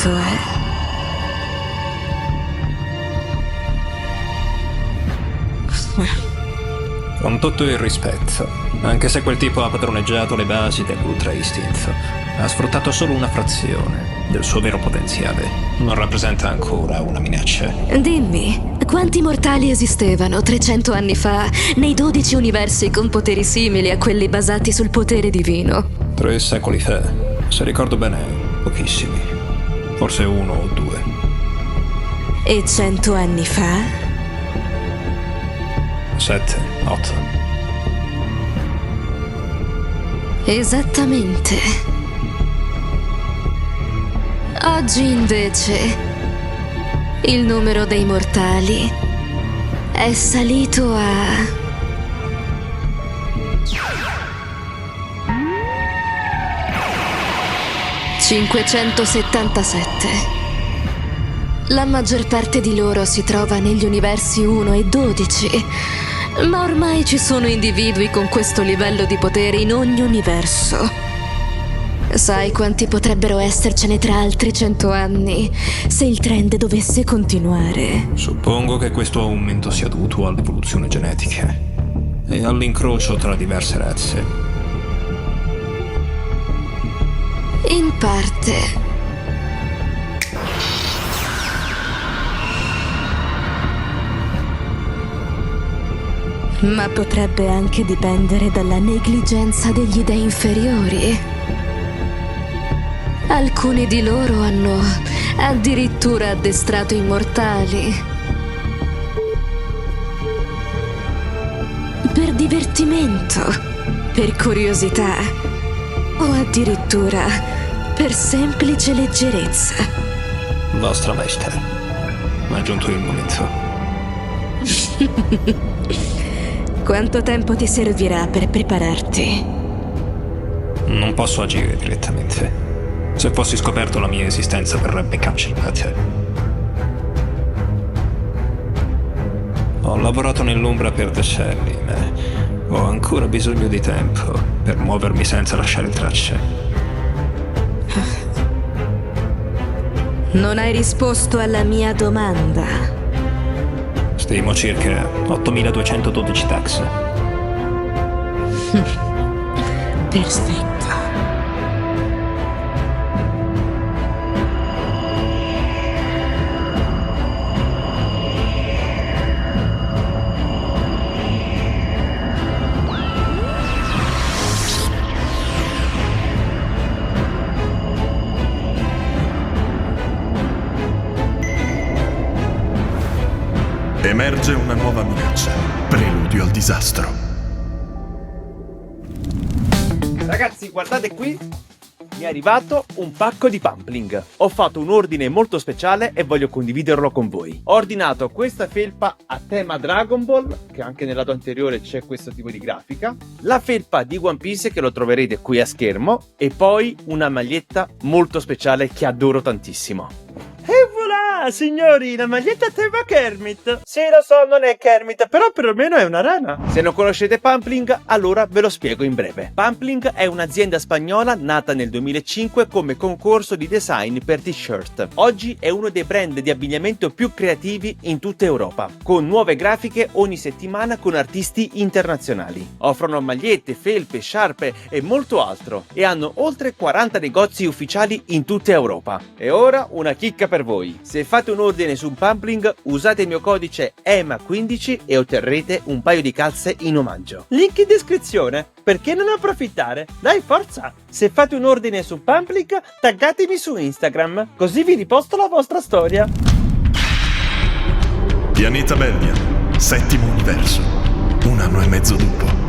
salito, Con tutto il rispetto, anche se quel tipo ha padroneggiato le basi dell'ultra istinto, ha sfruttato solo una frazione del suo vero potenziale. Non rappresenta ancora una minaccia. Dimmi, quanti mortali esistevano 300 anni fa nei 12 universi con poteri simili a quelli basati sul potere divino? 3 secoli fa, se ricordo bene, pochissimi. Forse 1 o 2. E 100 anni fa? 7, 8. Esattamente. Oggi invece il numero dei mortali è salito a 577. La maggior parte di loro si trova negli universi 1 e 12, ma ormai ci sono individui con questo livello di potere in ogni universo. Sai quanti potrebbero essercene tra altri 100 anni se il trend dovesse continuare? Suppongo che questo aumento sia dovuto all'evoluzione genetica e all'incrocio tra diverse razze. In parte. Ma potrebbe anche dipendere dalla negligenza degli dei inferiori. Alcuni di loro hanno addirittura addestrato i mortali. Per divertimento, per curiosità o addirittura per semplice leggerezza. Vostra Maestà, è giunto il momento. Quanto tempo ti servirà per prepararti? Non posso agire direttamente. Se fossi scoperto, la mia esistenza verrebbe cancellata. Ho lavorato nell'ombra per decenni, ma ho ancora bisogno di tempo per muovermi senza lasciare tracce. Non hai risposto alla mia domanda. Stimo circa 8.212 tax. Perfetto. Emerge una nuova minaccia, preludio al disastro. Ragazzi, guardate qui, mi è arrivato un pacco di Pumpling. Ho fatto un ordine molto speciale e voglio condividerlo con voi. Ho ordinato questa felpa a tema Dragon Ball, che anche nel lato anteriore c'è questo tipo di grafica, la felpa di One Piece che lo troverete qui a schermo e poi una maglietta molto speciale che adoro tantissimo. E voilà, signori, la maglietta a tema Kermit. Sì, lo so, non è Kermit, però perlomeno è una rana. Se non conoscete Pumpling, allora ve lo spiego in breve. Pumpling è un'azienda spagnola nata nel 2005 come concorso di design per t-shirt. Oggi è uno dei brand di abbigliamento più creativi in tutta Europa, con nuove grafiche ogni settimana con artisti internazionali. Offrono magliette, felpe, sciarpe e molto altro e hanno oltre 40 negozi ufficiali in tutta Europa. E ora una chicca per voi. Se fate un ordine su Pumpling, usate il mio codice EMA15 e otterrete un paio di calze in omaggio. Link in descrizione, perché non approfittare? Dai, forza! Se fate un ordine su Pumpling, taggatemi su Instagram, così vi riposto la vostra storia. Pianeta Belvian, 7° universo. 1 anno e mezzo dopo.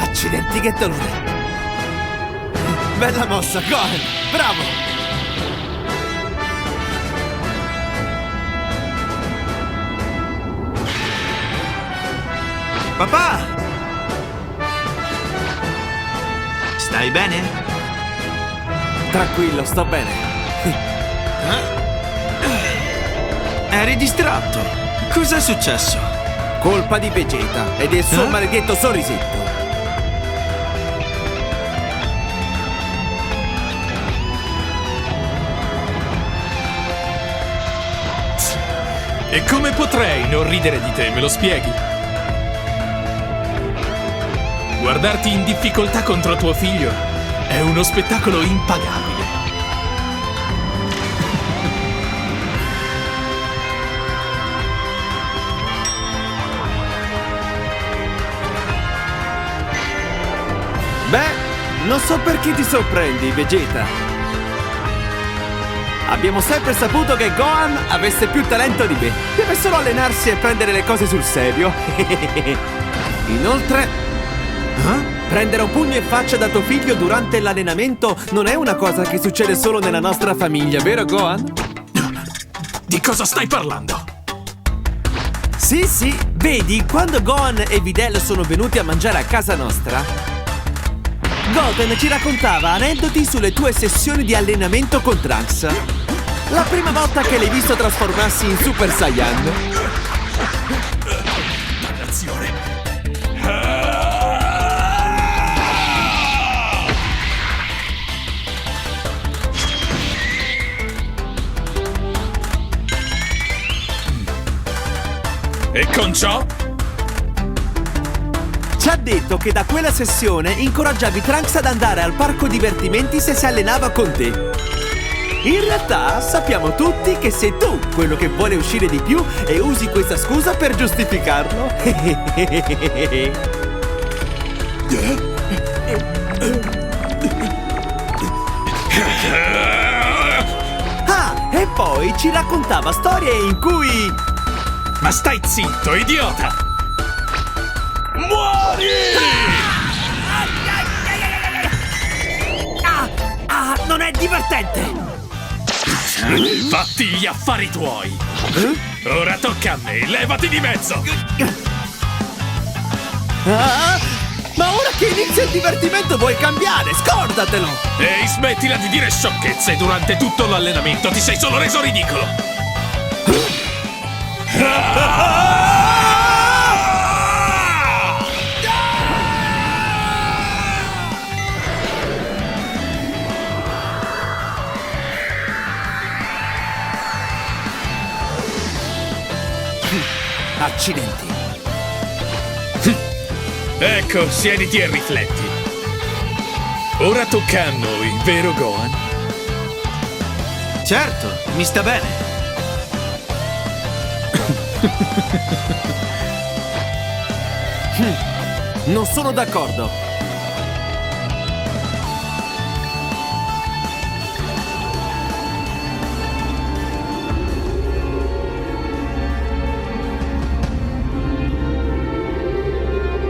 Accidenti, che dolore! Bella mossa, Gohan! Bravo! Papà! Stai bene? Tranquillo, sto bene. Eri distratto. Cos'è successo? Colpa di Vegeta e del suo maledetto sorrisetto. E come potrei non ridere di te, me lo spieghi? Guardarti in difficoltà contro tuo figlio è uno spettacolo impagabile. Beh, non so perché ti sorprendi, Vegeta. Abbiamo sempre saputo che Gohan avesse più talento di me. Deve solo allenarsi e prendere le cose sul serio. Inoltre, prendere un pugno in faccia da tuo figlio durante l'allenamento non è una cosa che succede solo nella nostra famiglia, vero Gohan? Di cosa stai parlando? Sì, vedi, quando Gohan e Videl sono venuti a mangiare a casa nostra, Goten ci raccontava aneddoti sulle tue sessioni di allenamento con Trunks. La prima volta che l'hai visto trasformarsi in Super Saiyan. Dannazione! E con ciò? Ci ha detto che da quella sessione incoraggiavi Trunks ad andare al parco divertimenti se si allenava con te. In realtà sappiamo tutti che sei tu quello che vuole uscire di più e usi questa scusa per giustificarlo. Ah, e poi ci raccontava storie in cui... Ma stai zitto, idiota! Muori! non è divertente! Fatti gli affari tuoi! Ora tocca a me, levati di mezzo! Ma ora che inizia il divertimento vuoi cambiare, scordatelo! Ehi, smettila di dire sciocchezze durante tutto l'allenamento, ti sei solo reso ridicolo! Accidenti. Ecco, siediti e rifletti. Ora tocca a noi, vero Gohan? Certo, mi sta bene. Non sono d'accordo.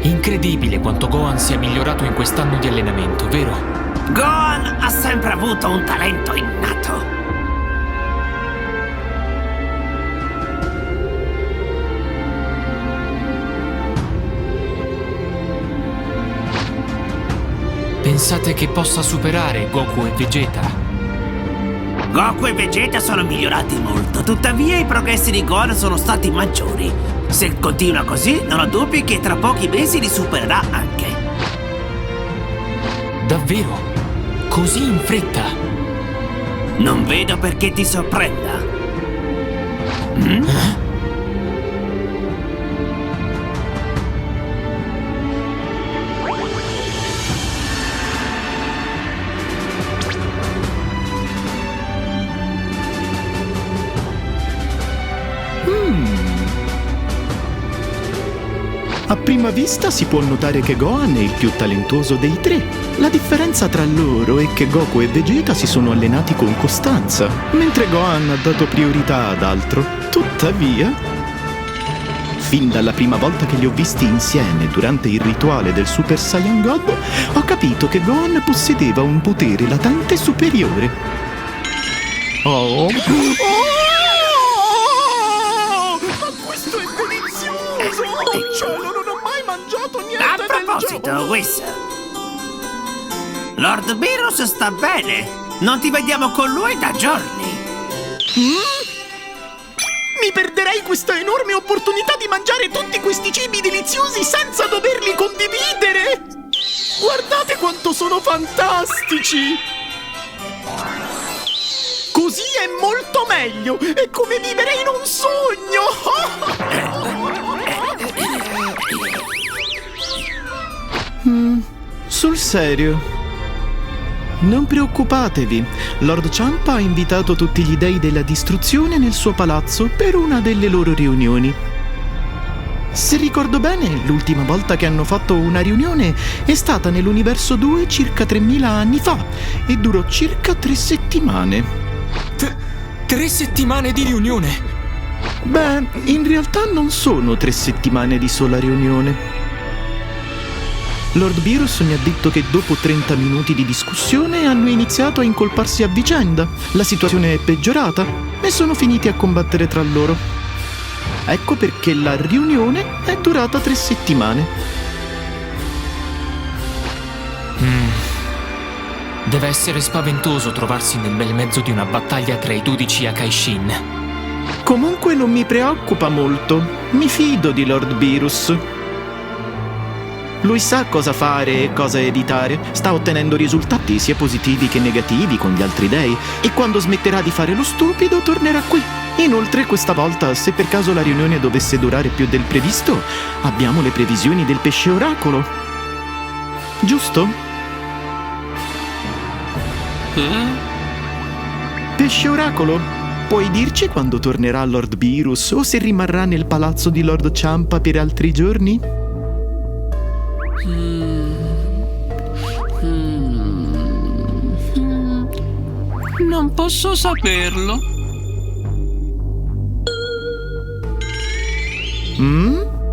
Incredibile quanto Gohan sia migliorato in quest'anno di allenamento, vero? Gohan ha sempre avuto un talento innato. Pensate che possa superare Goku e Vegeta? Goku e Vegeta sono migliorati molto, tuttavia i progressi di Gohan sono stati maggiori. Se continua così, non ho dubbi che tra pochi mesi li supererà anche. Davvero? Così in fretta? Non vedo perché ti sorprenda. A prima vista si può notare che Gohan è il più talentuoso dei tre. La differenza tra loro è che Goku e Vegeta si sono allenati con costanza, mentre Gohan ha dato priorità ad altro. Tuttavia, fin dalla prima volta che li ho visti insieme durante il rituale del Super Saiyan God, ho capito che Gohan possedeva un potere latente superiore. Oh! Questo è delizioso! Cielo, non ho mai mangiato niente A proposito, Whis, Lord Beerus sta bene. Non ti vediamo con lui da giorni. Mi perderei questa enorme opportunità di mangiare tutti questi cibi deliziosi senza doverli condividere! Guardate quanto sono fantastici! Così è molto meglio! È come vivere in un sogno! Sul serio? Non preoccupatevi, Lord Ciampa ha invitato tutti gli dei della distruzione nel suo palazzo per una delle loro riunioni. Se ricordo bene, l'ultima volta che hanno fatto una riunione è stata nell'Universo 2 circa 3000 anni fa e durò circa 3 settimane. 3 settimane di riunione? Beh, in realtà non sono 3 settimane di sola riunione. Lord Beerus mi ha detto che dopo 30 minuti di discussione hanno iniziato a incolparsi a vicenda, la situazione è peggiorata e sono finiti a combattere tra loro. Ecco perché la riunione è durata 3 settimane. Deve essere spaventoso trovarsi nel bel mezzo di una battaglia tra i 12 Akaishin. Comunque non mi preoccupa molto, mi fido di Lord Beerus. Lui sa cosa fare e cosa evitare, sta ottenendo risultati sia positivi che negativi con gli altri dei e quando smetterà di fare lo stupido tornerà qui. Inoltre questa volta, se per caso la riunione dovesse durare più del previsto, abbiamo le previsioni del pesce oracolo. Giusto? Pesce oracolo, puoi dirci quando tornerà Lord Beerus o se rimarrà nel palazzo di Lord Ciampa per altri giorni? Non posso saperlo.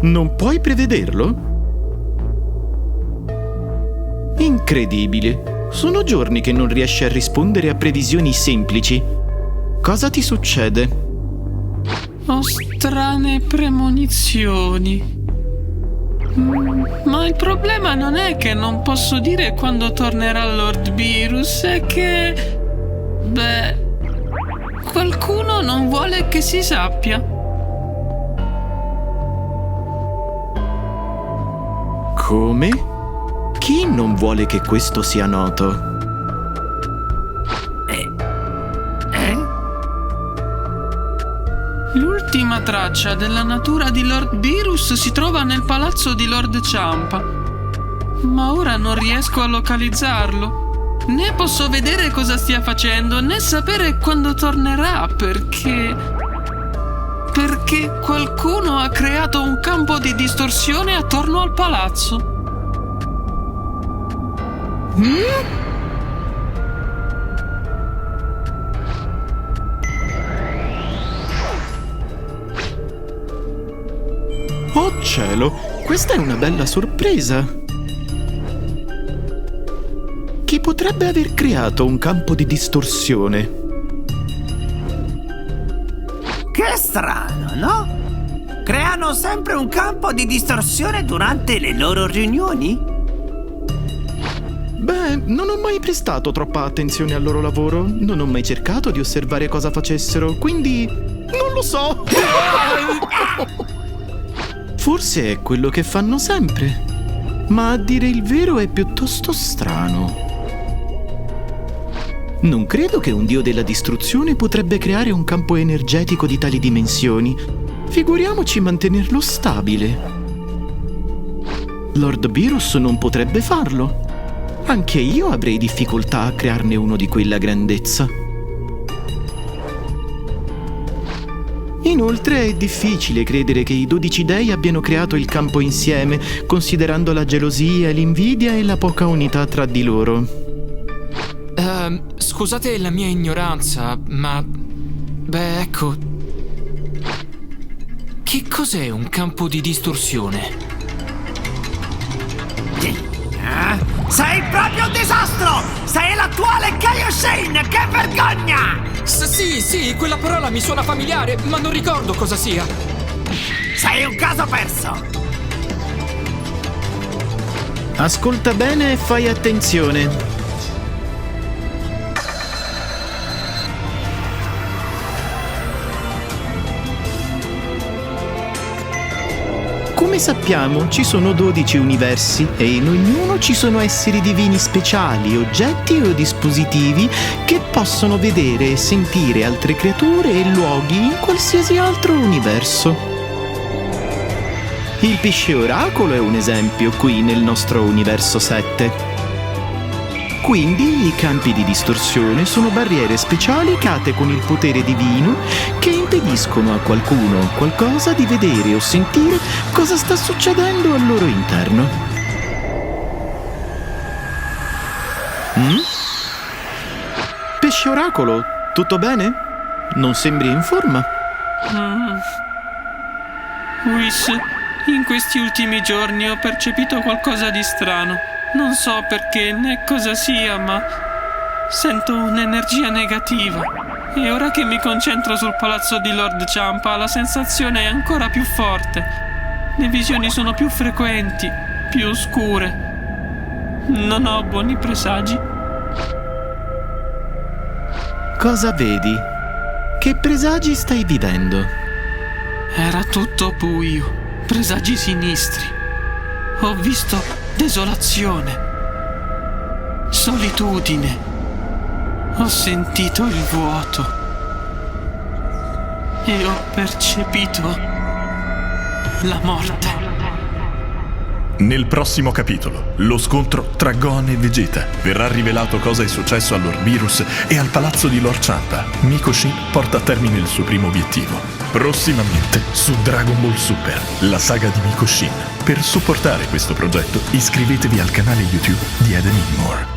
Non puoi prevederlo? Incredibile. Sono giorni che non riesci a rispondere a previsioni semplici. Cosa ti succede? Ho strane premonizioni. Ma il problema non è che non posso dire quando tornerà Lord Beerus, è che... qualcuno non vuole che si sappia. Come? Chi non vuole che questo sia noto? L'ultima traccia della natura di Lord Beerus si trova nel palazzo di Lord Ciampa. Ma ora non riesco a localizzarlo. Né posso vedere cosa stia facendo, né sapere quando tornerà, perché qualcuno ha creato un campo di distorsione attorno al palazzo. Oh cielo, questa è una bella sorpresa. Chi potrebbe aver creato un campo di distorsione? Che strano, no? Creano sempre un campo di distorsione durante le loro riunioni? Beh, non ho mai prestato troppa attenzione al loro lavoro. Non ho mai cercato di osservare cosa facessero, quindi... non lo so! Forse è quello che fanno sempre. Ma a dire il vero è piuttosto strano. Non credo che un dio della distruzione potrebbe creare un campo energetico di tali dimensioni. Figuriamoci mantenerlo stabile. Lord Beerus non potrebbe farlo. Anche io avrei difficoltà a crearne uno di quella grandezza. Inoltre è difficile credere che i 12 dei abbiano creato il campo insieme, considerando la gelosia, l'invidia e la poca unità tra di loro. Scusate la mia ignoranza, ma... Beh, ecco... Che cos'è un campo di distorsione? Sei proprio un disastro! Sei l'attuale Kaioshin! Che vergogna! Sì, quella parola mi suona familiare, ma non ricordo cosa sia. Sei un caso perso! Ascolta bene e fai attenzione. Come sappiamo, ci sono 12 universi e in ognuno ci sono esseri divini speciali, oggetti o dispositivi che possono vedere e sentire altre creature e luoghi in qualsiasi altro universo. Il Pisce Oracolo è un esempio qui nel nostro universo 7. Quindi i campi di distorsione sono barriere speciali create con il potere divino che impediscono a qualcuno o qualcosa di vedere o sentire cosa sta succedendo al loro interno. Pesce Oracolo, tutto bene? Non sembri in forma. Wish, in questi ultimi giorni ho percepito qualcosa di strano. Non so perché né cosa sia, ma sento un'energia negativa. E ora che mi concentro sul palazzo di Lord Ciampa, la sensazione è ancora più forte. Le visioni sono più frequenti, più scure. Non ho buoni presagi. Cosa vedi? Che presagi stai vivendo? Era tutto buio, presagi sinistri. Ho visto desolazione, solitudine. Ho sentito il vuoto e ho percepito la morte. Nel prossimo capitolo, lo scontro tra Gohan e Vegeta. Verrà rivelato cosa è successo a Lord Beerus e al palazzo di Lord Ciampa. Miko-Shin porta a termine il suo primo obiettivo. Prossimamente su Dragon Ball Super, la saga di Miko-Shin. Per supportare questo progetto, iscrivetevi al canale YouTube di Eden More.